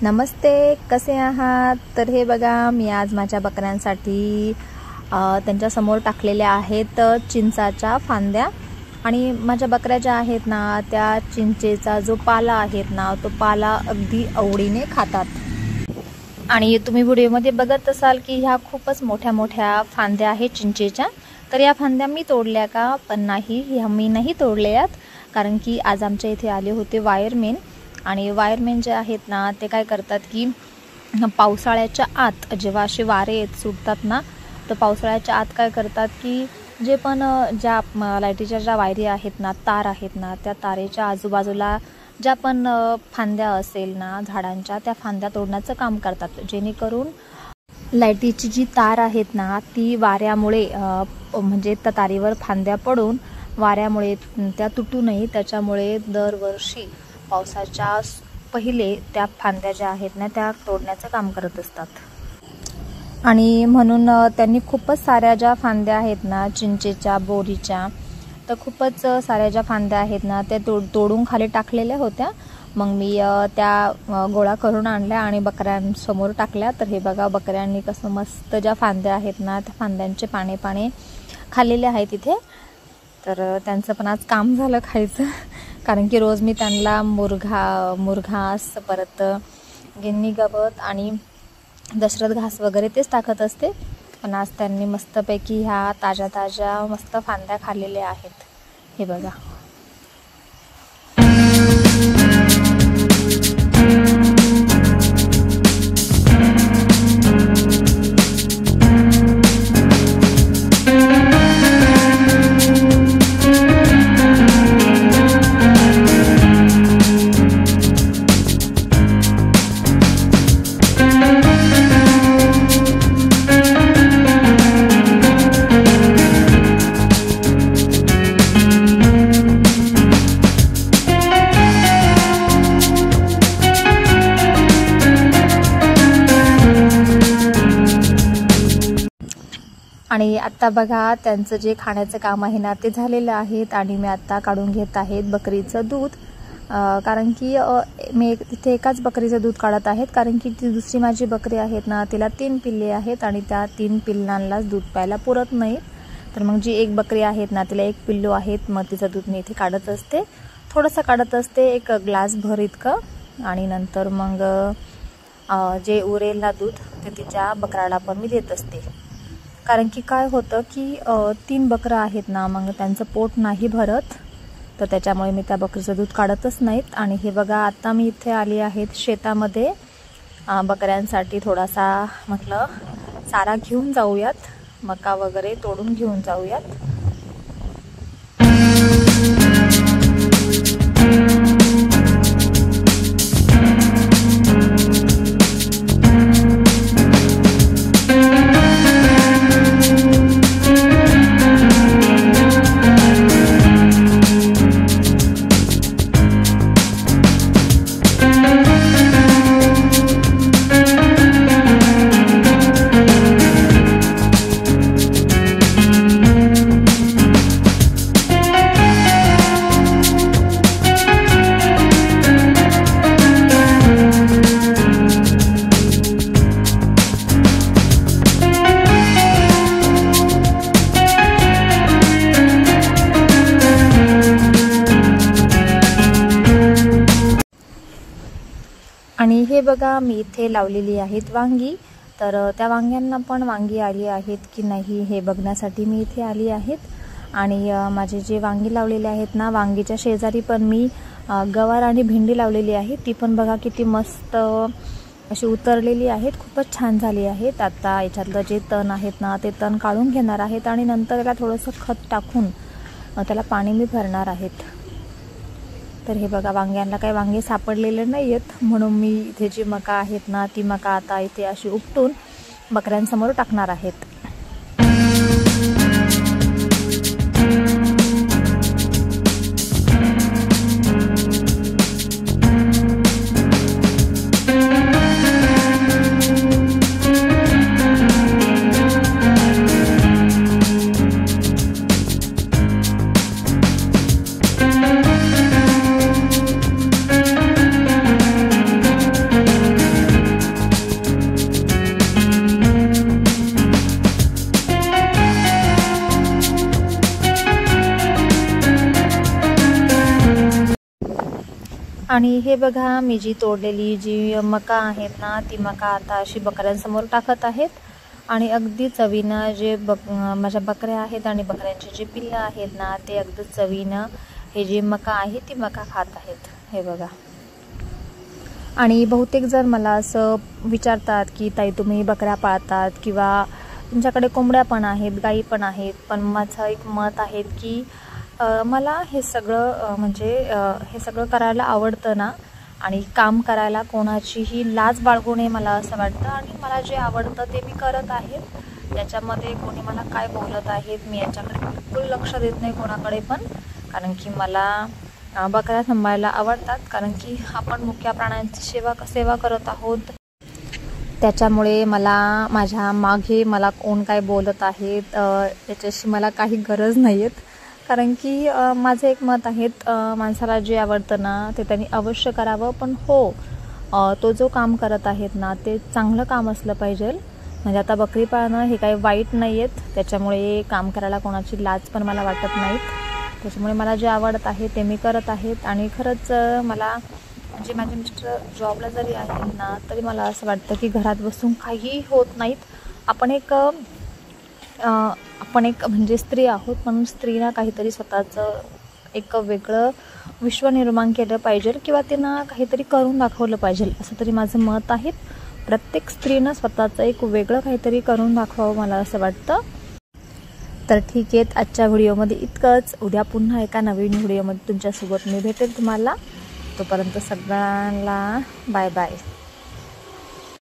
नमस्ते, कसे आहात? तर हे बघा, मी आज माझ्या बकऱ्यांसाठी त्यांच्या समोर टाकलेल्या आहेत चिंचाच्या फांद्या. आणि माझ्या बकऱ्या ज्या आहेत ना, त्या चिंचेचा जो पाला आहेत ना, तो पाला अगदी आवडीने खातात. आणि तुम्ही व्हिडिओमध्ये बघत असाल की ह्या खूपच मोठ्या मोठ्या फांद्या आहेत चिंचेच्या. तर या फांद्या मी तोडल्या का? पण नाही, ह्या मी नाही तोडल्यात. कारण की आज आमच्या इथे आले होते वायरमेन. आणि वायरमेन जे आहेत ना, ते काय करतात की पावसाळ्याच्या आत जेव्हा असे वारे सुटतात ना, तर पावसाळ्याच्या आत काय करतात की जे पण ज्या लाईटीच्या ज्या वायरी आहेत ना, तार आहेत ना, त्या तारेच्या आजूबाजूला ज्या पण फांद्या असेल ना झाडांच्या, त्या फांद्या तोडण्याचं काम करतात. जेणेकरून लाईटीची जी तार आहेत ना, ती वाऱ्यामुळे म्हणजे त्या तारीवर फांद्या पडून वाऱ्यामुळे त्या तुटू नये, त्याच्यामुळे दरवर्षी पावसाच्या पहिले त्या फांद्या ज्या आहेत ना, त्या तोडण्याचं काम करत असतात. आणि म्हणून त्यांनी खूपच साऱ्या ज्या फांद्या आहेत ना चिंचेच्या, बोरीच्या, तर खूपच साऱ्या ज्या फांद्या आहेत ना, त्या तोडून खाली टाकलेल्या होत्या. मग मी त्या गोळा करून आणल्या आणि बकऱ्यांसमोर टाकल्या. तर हे बघा, बकऱ्यांनी कसं मस्त ज्या फांद्या आहेत ना, त्या फांद्यांचे पाने पाने खाल्लेले आहेत इथे. तर त्यांचं पण आज काम झालं खायचं. कारण की रोज मी त्यांना मुरघास, परत गिन्नी गवत आणि दशरथ घास वगैरे तेच टाकत असते. पण आज त्यांनी मस्तपैकी ह्या ताज्या ताज्या मस्त फांद्या खाल्लेल्या आहेत. हे बघा. आणि आता बघा, त्यांचं जे खाण्याचं काम आहे ना, ते झालेलं आहेत. आणि मी आता काढून घेत आहेत बकरीचं दूध. कारण की मी तिथे एकाच बकरीचं दूध काढत आहेत. कारण की ती दुसरी माझी बकरी आहेत ना, तिला 3 पिल्ले आहेत आणि त्या 3 पिल्लांनाच दूध प्यायला पुरत नाहीत. तर मग जी एक बकरी आहेत ना, तिला 1 पिल्लू आहेत. मग तिचं दूध मी इथे काढत असते, थोडंसं काढत असते, 1 ग्लास भर इतकं. आणि नंतर मग जे उरेल ना दूध, ते तिच्या बकराला पण मी देत असते. कारण की काय होतं की 3 बकरं आहेत ना, मग त्यांचं पोट नाही भरत. तर त्याच्यामुळे मी त्या बकरीचं दूध काढतच नाहीत. आणि हे बघा, आता मी इथे आली आहेत शेतामध्ये बकऱ्यांसाठी थोडासा म्हटलं चारा घेऊन जाऊयात, मका वगैरे तोडून घेऊन जाऊयात. आणि हे बघा, मी इथे लावलेली आहेत वांगी. तर त्या वांग्यांना पण वांगी आली आहेत की नाही हे बघण्यासाठी मी इथे आली आहेत. आणि माझे जे वांगी लावलेले आहेत ना, वांगीच्या शेजारी पण मी गवार आणि भेंडी लावलेली आहे. ती पण बघा किती मस्त अशी उतरलेली आहेत, खूपच छान झाली आहेत. आता याच्यातलं जे तण आहेत ना, ते तण काढून घेणार आहेत आणि नंतर त्याला थोडंसं खत टाकून त्याला पाणी मी भरणार आहेत. तर हे बघा, वांग्यांना काही वांगे सापडलेले नाही आहेत, म्हणून मी इथे जी मका आहेत ना, ती मका आता इथे अशी उपटून बकऱ्यांसमोर टाकणार आहेत. आणि हे बघा, मी जी तोडलेली जी मका आहेत ना, ती मका आता अशी बकऱ्यांसमोर टाकत आहेत. आणि अगदी चवीनं जे माझ्या बकऱ्या आहेत आणि बकऱ्यांची जी पिल्लं आहेत ना, ते अगदी चवीनं हे जी मका आहे ती मका खात आहेत. हे बघा. आणि बहुतेक जर मला असं विचारतात की ताई तुम्ही बकऱ्या पाळतात किंवा तुमच्याकडे कोंबड्या पण आहेत, गाई पण आहेत, पण माझं एक मत आहे की मला हे सगळं हे सगळं करायला आवडतं ना, आणि काम करायला कोणाचीही लाज बाळगू नये मला असं वाटतं. आणि मला जे आवडतं ते मी करत आहे. त्याच्यामध्ये कोणी मला काय बोलत आहेत मी याच्याकडे बिलकुल लक्ष देत नाही कोणाकडे पण, कारण की मला बकऱ्या सांभाळायला आवडतात. कारण की आपण मुख्य प्राण्यांची सेवा करत आहोत. त्याच्यामुळे मला माझ्या मागे मला कोण काय बोलत आहेत याच्याशी मला काही गरज नाही आहेत. कारण की माझं एक मत आहे, माणसाला जे आवडतं ना ते त्यांनी अवश्य करावं. पण हो, तो जो काम करत आहेत ना ते चांगलं काम असलं पाहिजे. म्हणजे आता बकरी पाळणं हे काही वाईट नाही आहेत. त्याच्यामुळे काम करायला कोणाची लाज पण मला वाटत नाहीत. त्याच्यामुळे मला जे आवडत आहे ते मी करत आहेत. आणि खरंच मला म्हणजे माझे मिस्टर जॉबला जरी आहेत ना तरी मला असं वाटतं की घरात बसून काही होत नाहीत. आपण एक म्हणजे स्त्री आहोत, म्हणून स्त्रीला काहीतरी स्वतःचं एक वेगळं विश्व निर्माण केलं पाहिजे किंवा तिनं काहीतरी करून दाखवलं पाहिजे, असं तरी माझं मत आहे. प्रत्येक स्त्रीनं स्वतःचं एक वेगळं काहीतरी करून दाखवावं मला असं वाटतं. तर ठीक आहे, आजच्या व्हिडिओमध्ये इतकंच. उद्या पुन्हा एका नवीन व्हिडिओमध्ये तुमच्यासोबत मी भेटेल तुम्हाला. तोपर्यंत सगळ्यांना बाय बाय.